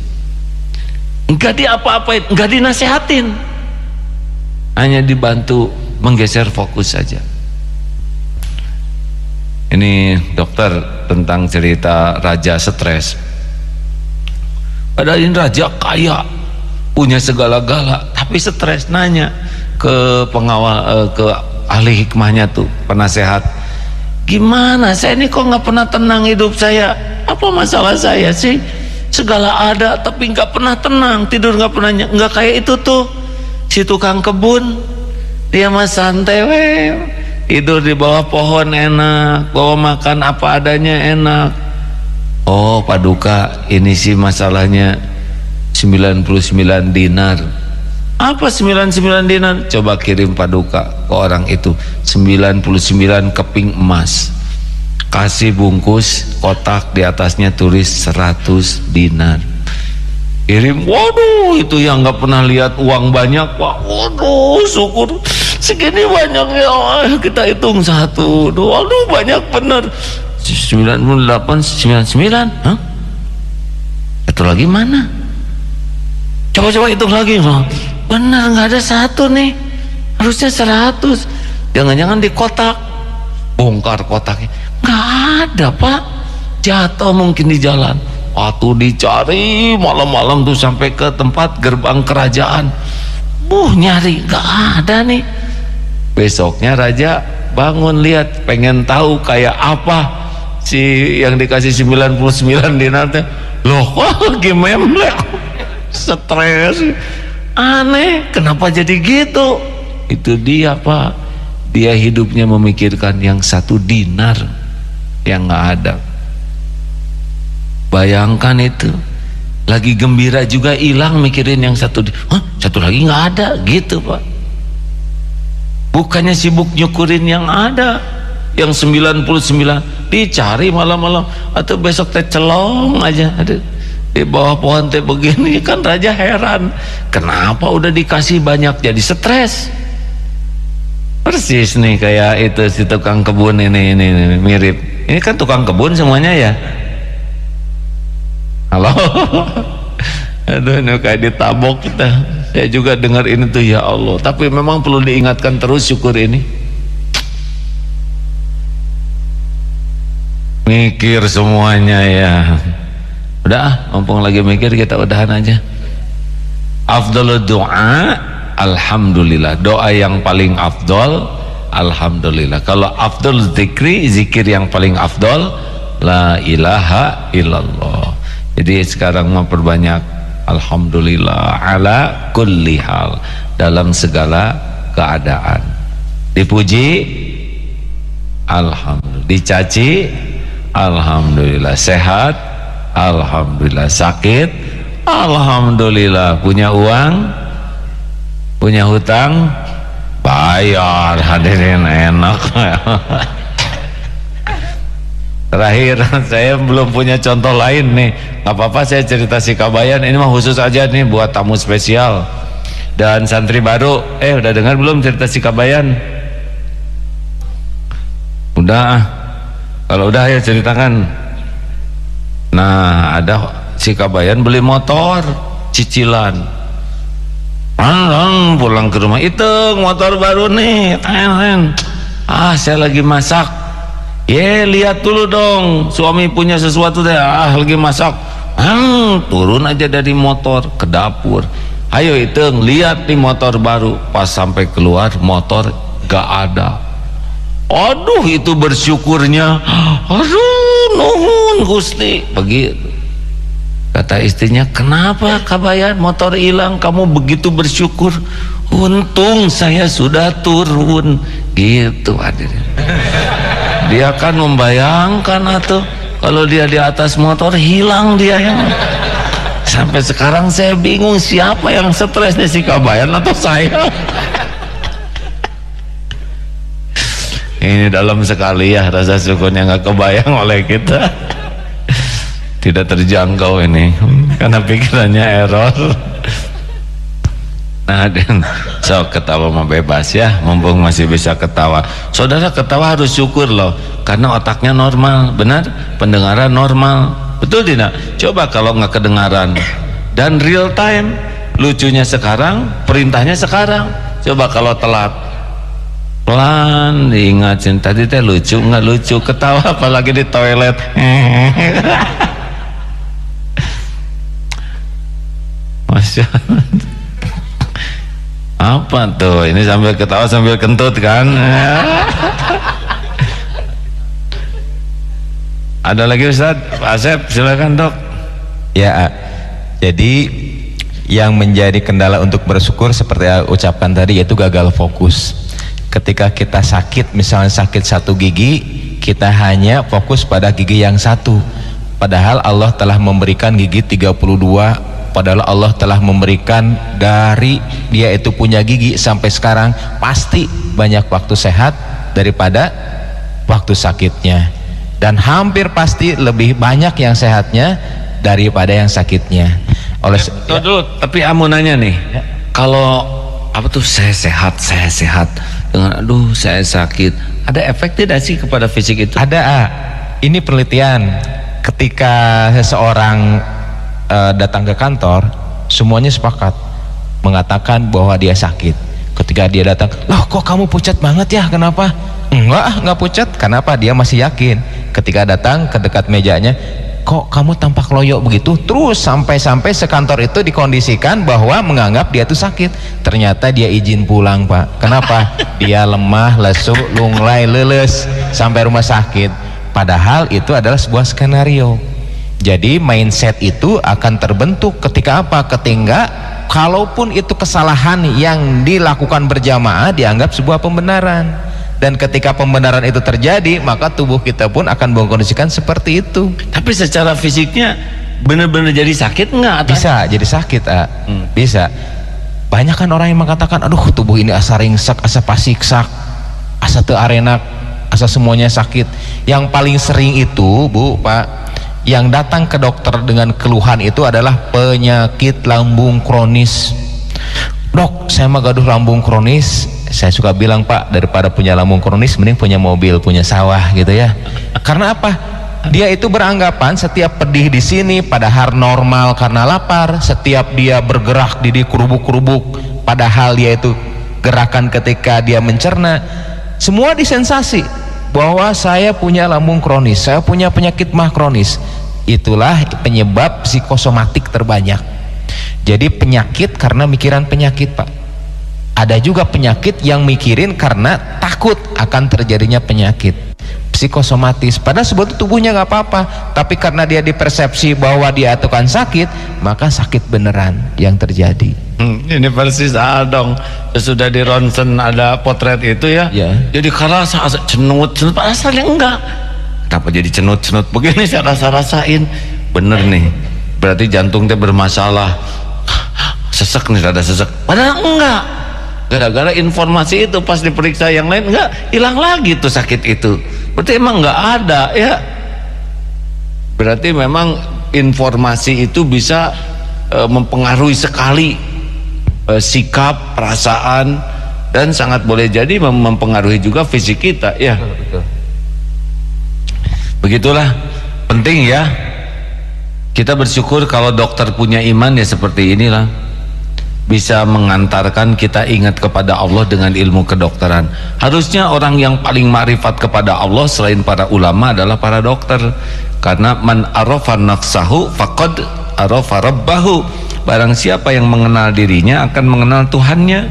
S1: Enggak diapa-apain, enggak dinasehatin, hanya dibantu menggeser fokus saja. Ini dokter tentang cerita raja stres. Padahal ini raja kaya, punya segala-gala, tapi stres. Nanya ke pengawal, ke ahli hikmahnya tuh, penasehat, gimana saya ini kok nggak pernah tenang hidup saya? Apa masalah saya sih? Segala ada tapi nggak pernah tenang, tidur nggak pernah, nggak kayak itu tuh si tukang kebun, dia mah santai, tidur di bawah pohon enak, bawa makan apa adanya enak. Oh Paduka, ini sih masalahnya 99 dinar. Apa 99 dinar? Coba kirim Paduka ke orang itu 99 keping emas, kasih bungkus kotak, di atasnya tulis 100 dinar. Kirim. Waduh, itu yang nggak pernah lihat uang banyak Pak. Waduh, syukur segini banyaknya. Kita hitung 1, 2, waduh banyak bener. 98, 99, satu lagi mana? Coba hitung lagi, benar nggak ada 1 nih, harusnya 100. Jangan-jangan di kotak, bongkar kotaknya, nggak ada Pak, jatuh mungkin di jalan. Waktu dicari malam-malam tuh sampai ke tempat gerbang kerajaan, nyari nggak ada nih. Besoknya raja bangun, lihat, pengen tahu kayak apa si yang dikasih 99 dinar teh. Loh, lagi memlek, stres, aneh, kenapa jadi gitu? Itu dia Pak, dia hidupnya memikirkan yang 1 dinar yang nggak ada. Bayangkan itu, lagi gembira juga hilang, mikirin yang 1 lagi nggak ada gitu Pak. Bukannya sibuk nyukurin yang ada, yang 99 dicari malam-malam, atau besok teh celong aja ada di bawah pohon teh begini. Kan raja heran, kenapa udah dikasih banyak jadi stres. Persis nih kayak itu si tukang kebun ini mirip. Ini kan tukang kebun semuanya ya. Halo. Aduh, ini kayak ditabok kita. Saya juga dengar ini tuh, ya Allah. Tapi memang perlu diingatkan terus syukur ini. Mikir semuanya ya. Udah, mumpung lagi mikir kita udahan aja. Afdalud doa, alhamdulillah. Doa yang paling afdal, alhamdulillah. Kalau afdal zikri, zikir yang paling afdal, la ilaha illallah. Jadi sekarang memperbanyak alhamdulillah ala kulli hal, dalam segala keadaan. Dipuji, alhamdulillah. Dicaci, alhamdulillah. Sehat, alhamdulillah. Sakit, alhamdulillah. Punya uang, punya hutang, bayar. Hadirin, enak. Terakhir, saya belum punya contoh lain nih. Gak apa-apa saya cerita si Kabayan. Ini mah khusus aja nih buat tamu spesial dan santri baru. Udah dengar belum cerita si Kabayan? Udah. Kalau udah ya ceritakan. Nah, ada si Kabayan beli motor cicilan. Pulang ke rumah, itu motor baru nih. Saya lagi masak. Lihat dulu dong, suami punya sesuatu deh. Lagi masak. Turun aja dari motor ke dapur. Ayo Iteng, lihat nih motor baru. Pas sampai keluar motor gak ada. Aduh, itu bersyukurnya. Aduh, nuhun Gusti. Begitu. Kata istrinya, kenapa Kabayan motor hilang kamu begitu bersyukur? Untung saya sudah turun. Gitu hadirin. Dia kan membayangkan atau kalau dia di atas motor hilang dia yang. Sampai sekarang saya bingung siapa yang stresnya, si Kabayan atau saya. Ini dalam sekali ya rasa syukurnya nggak kebayang oleh kita. Tidak terjangkau ini karena pikirannya error. Nah, dan so ketawa mah bebas ya, mumpung masih bisa ketawa. Saudara ketawa harus syukur loh, karena otaknya normal, benar, pendengaran normal, betul tidak? Coba kalau nggak kedengaran dan real time, lucunya sekarang, perintahnya sekarang. Coba kalau telat, pelan diingatin tadi teh lucu nggak lucu, ketawa apalagi di toilet. Masya Allah. Apa tuh ini, sambil ketawa sambil kentut kan? Ada lagi Ustaz? Pak Asep silakan Dok.
S2: Ya, jadi yang menjadi kendala untuk bersyukur seperti yang ucapkan tadi yaitu gagal fokus. Ketika kita sakit, misalnya sakit satu gigi, kita hanya fokus pada gigi yang satu, padahal Allah telah memberikan gigi 32. Padahal Allah telah memberikan dari dia itu punya gigi sampai sekarang pasti banyak waktu sehat daripada waktu sakitnya, dan hampir pasti lebih banyak yang sehatnya daripada yang sakitnya. Oleh
S1: dulu, tapi amu nanya nih, kalau apa tuh saya sehat dengan aduh saya sakit, ada efek tidak sih kepada fisik itu?
S2: Ada. Ini penelitian, ketika seseorang datang ke kantor, semuanya sepakat mengatakan bahwa dia sakit. Ketika dia datang, loh kok kamu pucat banget ya, kenapa? Enggak pucat. Kenapa? Dia masih yakin. Ketika datang ke dekat mejanya, kok kamu tampak loyo begitu? Terus sampai-sampai sekantor itu dikondisikan bahwa menganggap dia itu sakit. Ternyata dia izin pulang, Pak. Kenapa? Dia lemah, lesu, lunglai, leles sampai rumah sakit. Padahal itu adalah sebuah skenario. Jadi mindset itu akan terbentuk ketika apa? Ketika kalaupun itu kesalahan yang dilakukan berjamaah dianggap sebuah pembenaran, dan ketika pembenaran itu terjadi maka tubuh kita pun akan mengkondisikan seperti itu.
S1: Tapi secara fisiknya benar-benar jadi sakit nggak?
S2: Bisa jadi sakit, bisa. Banyak kan orang yang mengatakan, aduh tubuh ini asa ringsak, asa pasiksak, asa teu arenak, asa semuanya sakit. Yang paling sering itu Bu, Pak, yang datang ke dokter dengan keluhan itu adalah penyakit lambung kronis. Dok, saya mah gaduh lambung kronis. Saya suka bilang, Pak, daripada punya lambung kronis mending punya mobil, punya sawah gitu ya. Karena apa? Dia itu beranggapan setiap pedih di sini padahal normal karena lapar. Setiap dia bergerak di kerubuk-kerubuk padahal dia itu gerakan ketika dia mencerna, semua disensasi bahwa saya punya lambung kronis, saya punya penyakit mah kronis. Itulah penyebab psikosomatik terbanyak. Jadi penyakit karena mikiran penyakit, Pak. Ada juga penyakit yang mikirin karena takut akan terjadinya penyakit psikosomatis. Padahal sebetulnya tubuhnya nggak apa-apa, tapi karena dia dipersepsi bahwa dia itu kan sakit, maka sakit beneran yang terjadi.
S1: Ini persis dong. Sesudah di ronsen ada potret itu ya. Jadi kerasa cenut, asalnya enggak. Kenapa jadi cenut begini? Saya rasain bener nih. Berarti jantungnya bermasalah. Sesek nih, ada sesek. Padahal enggak. Gara-gara informasi itu pas diperiksa yang lain enggak, hilang lagi tuh sakit itu. Berarti emang enggak ada ya. Berarti memang informasi itu bisa mempengaruhi sekali sikap, perasaan, dan sangat boleh jadi mempengaruhi juga fisik kita ya.
S2: Betul.
S1: Begitulah, penting ya kita bersyukur kalau dokter punya iman ya seperti inilah, bisa mengantarkan kita ingat kepada Allah dengan ilmu kedokteran. Harusnya orang yang paling ma'rifat kepada Allah selain para ulama adalah para dokter, karena man arafa nafsahu faqad arafa rabbahu. Barang siapa yang mengenal dirinya akan mengenal Tuhannya.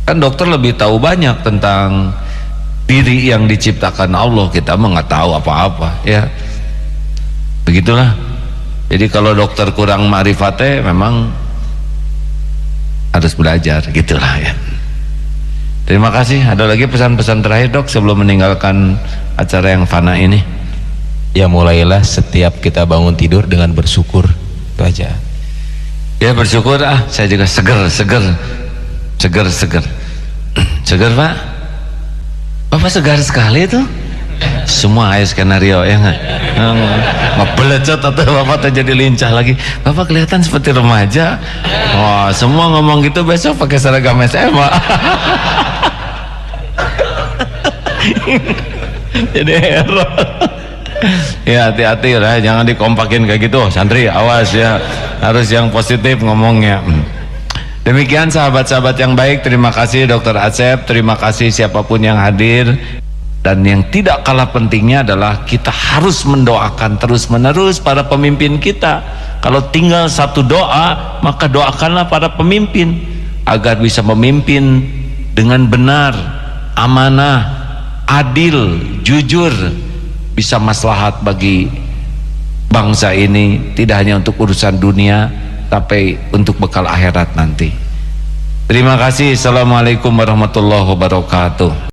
S1: Kan dokter lebih tahu banyak tentang diri yang diciptakan Allah, kita mah nggak tahu apa-apa ya. Begitulah. Jadi kalau dokter kurang ma'rifatnya memang harus belajar, gitulah ya. Terima kasih. Ada lagi pesan-pesan terakhir dok sebelum meninggalkan acara yang fana ini?
S2: Ya, mulailah setiap kita bangun tidur dengan bersyukur, itu aja.
S1: Ya bersyukur, saya juga seger Pak. Bapak segar sekali tuh. Semua ayo skenario ya nggak? Ngebelecot atau bapak jadi lincah lagi. Bapak kelihatan seperti remaja. Wah, semua ngomong gitu besok pakai seragam SMA. Jadi hero. Ya hati-hati lah, jangan dikompakin kayak gitu. Santri awas ya, harus yang positif ngomongnya. Demikian sahabat-sahabat yang baik, terima kasih Dr. Asep, terima kasih siapapun yang hadir. Dan yang tidak kalah pentingnya adalah kita harus mendoakan terus-menerus para pemimpin kita. Kalau tinggal satu doa, maka doakanlah para pemimpin agar bisa memimpin dengan benar, amanah, adil, jujur, bisa maslahat bagi bangsa ini, tidak hanya untuk urusan dunia tapi untuk bekal akhirat nanti. Terima kasih. Assalamualaikum warahmatullahi wabarakatuh.